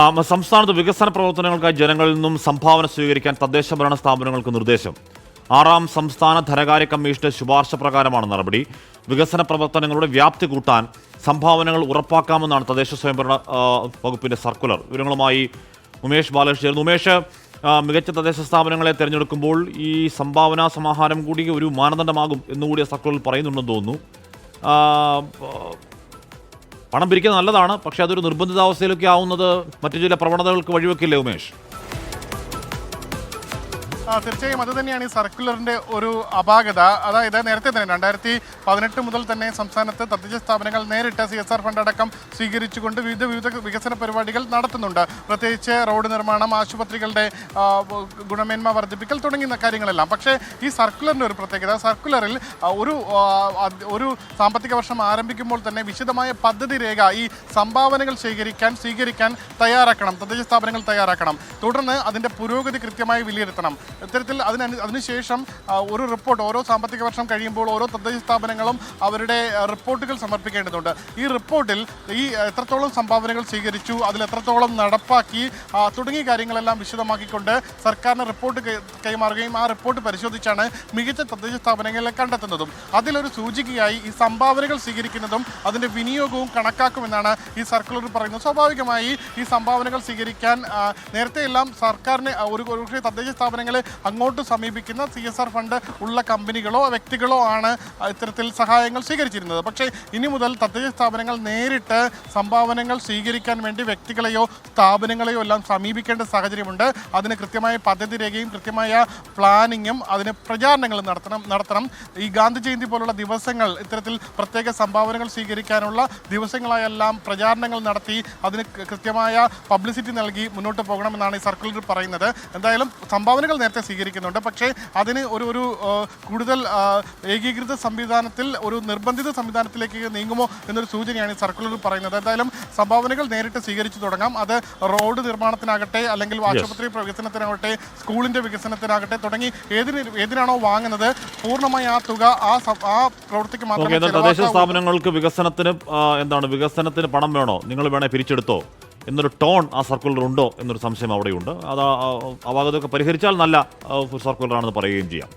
സംസ്ഥാനത്ത് വികസന പ്രവർത്തനങ്ങൾക്കായി ജനങ്ങളിൽ നിന്നും സംഭാവന സ്വീകരിക്കാൻ തദ്ദേശ ഭരണ സ്ഥാപനങ്ങൾക്ക് നിർദ്ദേശം. 6ാം സംസ്ഥാന ധനകാര്യ കമ്മീഷന്റെ ശുപാർശ പ്രകാരമാണ് നടപടി. വികസന പ്രവർത്തനങ്ങളുടെ വ്യാപ്തി കൂട്ടാൻ സംഭാവനകൾ ഉറപ്പാക്കാമെന്നാണ് തദ്ദേശ സ്വയംഭരണ വകുപ്പിന്റെ സർക്കുലർ. വിവരങ്ങളുമായി ഉമേഷ് ബാലകൃഷ്ണൻ ചേർന്നു. ഉമേഷ്, മികച്ച തദ്ദേശ സ്ഥാപനങ്ങളെ തിരഞ്ഞെടുക്കുമ്പോൾ ഈ സംഭാവനാ സമാഹാരം കൂടി ഒരു മാനദണ്ഡമാകും എന്നുകൂടി സർക്കുലറിൽ പറയുന്നുണ്ടെന്ന് തോന്നുന്നു. പണം പിരിക്കുന്നത് നല്ലതാണ്, പക്ഷേ അതൊരു നിർബന്ധിതാവസ്ഥയിലൊക്കെ ആവുന്നത് മറ്റു ചില പ്രവണതകൾക്ക് വഴിവെക്കില്ലേ ഉമേഷ്? തീർച്ചയായും അത് തന്നെയാണ് ഈ സർക്കുലറിന്റെ ഒരു അപാകത. അതായത് നേരത്തെ തന്നെ 2018 മുതൽ തന്നെ സംസ്ഥാനത്ത് തദ്ദേശ സ്ഥാപനങ്ങൾ നേരിട്ട് CSR ഫണ്ട് അടക്കം സ്വീകരിച്ചുകൊണ്ട് വിവിധ വികസന പരിപാടികൾ നടത്തുന്നുണ്ട്. പ്രത്യേകിച്ച് റോഡ് നിർമ്മാണം, ആശുപത്രികളുടെ ഗുണമേന്മ വർദ്ധിപ്പിക്കൽ തുടങ്ങിയ കാര്യങ്ങളെല്ലാം. പക്ഷേ ഈ സർക്കുലറിൻ്റെ ഒരു പ്രത്യേകത, സർക്കുലറിൽ ഒരു സാമ്പത്തിക വർഷം ആരംഭിക്കുമ്പോൾ തന്നെ വിശദമായ പദ്ധതി രേഖ ഈ സംഭാവനകൾ സ്വീകരിക്കാൻ തയ്യാറാക്കണം, തദ്ദേശ സ്ഥാപനങ്ങൾ തയ്യാറാക്കണം. തുടർന്ന് അതിൻ്റെ പുരോഗതി കൃത്യമായി വിലയിരുത്തണം. ഇത്തരത്തിൽ അതിനുശേഷം ഒരു റിപ്പോർട്ട് ഓരോ സാമ്പത്തിക വർഷം കഴിയുമ്പോൾ ഓരോ തദ്ദേശ സ്ഥാപനങ്ങളും അവരുടെ റിപ്പോർട്ടുകൾ സമർപ്പിക്കേണ്ടതുണ്ട്. ഈ റിപ്പോർട്ടിൽ ഈ എത്രത്തോളം സംഭാവനകൾ സ്വീകരിച്ചു, അതിൽ എത്രത്തോളം നടപ്പാക്കി തുടങ്ങിയ കാര്യങ്ങളെല്ലാം വിശദമാക്കിക്കൊണ്ട് സർക്കാരിന് റിപ്പോർട്ട് കൈമാറുകയും ആ റിപ്പോർട്ട് പരിശോധിച്ചാണ് മികച്ച തദ്ദേശ സ്ഥാപനങ്ങളെ കണ്ടെത്തുന്നതും. അതിലൊരു സൂചികയായി ഈ സംഭാവനകൾ സ്വീകരിക്കുന്നതും അതിൻ്റെ വിനിയോഗവും കണക്കാക്കുമെന്നാണ് ഈ സർക്കുലർ പറയുന്നത്. സ്വാഭാവികമായി ഈ സംഭാവനകൾ സ്വീകരിക്കാൻ നേരത്തെയെല്ലാം സർക്കാരിന് ഒരു തദ്ദേശ സ്ഥാപനങ്ങളെ അങ്ങോട്ട് സമീപിക്കുന്ന CSR ഫണ്ട് ഉള്ള കമ്പനികളോ വ്യക്തികളോ ആണ് ഇത്തരത്തിൽ സഹായങ്ങൾ സ്വീകരിച്ചിരുന്നത്. പക്ഷേ ഇനി മുതൽ തദ്ദേശ സ്ഥാപനങ്ങൾ നേരിട്ട് സംഭാവനകൾ സ്വീകരിക്കാൻ വേണ്ടി വ്യക്തികളെയോ സ്ഥാപനങ്ങളെയോ എല്ലാം സമീപിക്കേണ്ട സാഹചര്യമുണ്ട്. അതിന് കൃത്യമായ പദ്ധതി രേഖയും കൃത്യമായ പ്ലാനിങ്ങും അതിന് പ്രചാരണങ്ങൾ നടത്തണം. ഈ ഗാന്ധി ജയന്തി പോലുള്ള ദിവസങ്ങൾ ഇത്തരത്തിൽ പ്രത്യേക സംഭാവനകൾ സ്വീകരിക്കാനുള്ള ദിവസങ്ങളായെല്ലാം പ്രചാരണങ്ങൾ നടത്തി അതിന് കൃത്യമായ പബ്ലിസിറ്റി നൽകി മുന്നോട്ട് പോകണമെന്നാണ് ഈ സർക്കുലർ പറയുന്നത്. എന്തായാലും സംഭാവനകൾ നേരത്തെ സ്വീകരിക്കുന്നുണ്ട്, പക്ഷേ അതിന് ഒരു കൂടുതൽ ഏകീകൃത സംവിധാനത്തിൽ ഒരു നിർബന്ധിത സംവിധാനത്തിലേക്ക് നീങ്ങുമോ എന്നൊരു സൂചനയാണ് ഈ സർക്കുലർ പറയുന്നത്. എന്തായാലും സംഭാവനകൾ നേരിട്ട് സ്വീകരിച്ചു തുടങ്ങാം. അത് റോഡ് നിർമ്മാണത്തിനാകട്ടെ, അല്ലെങ്കിൽ ആശുപത്രി വികസനത്തിനാകട്ടെ, സ്കൂളിന്റെ വികസനത്തിനാകട്ടെ, തുടങ്ങി ഏതിനാണോ വാങ്ങുന്നത് പൂർണ്ണമായി ആ തുക ആ പ്രവൃത്തിക്ക് മാത്രമേ. തദ്ദേശ സ്ഥാപനങ്ങൾക്ക് വികസനത്തിന് പണം വേണോ, നിങ്ങൾ വേണേ പിരിച്ചെടുത്തോ എന്നൊരു ടോൺ ആ സർക്കുലർ ഉണ്ടോ എന്നൊരു സംശയം അവിടെയുണ്ട്. അത് അപാകതയൊക്കെ പരിഹരിച്ചാൽ നല്ല സർക്കുലറാണെന്ന് പറയുകയും ചെയ്യാം.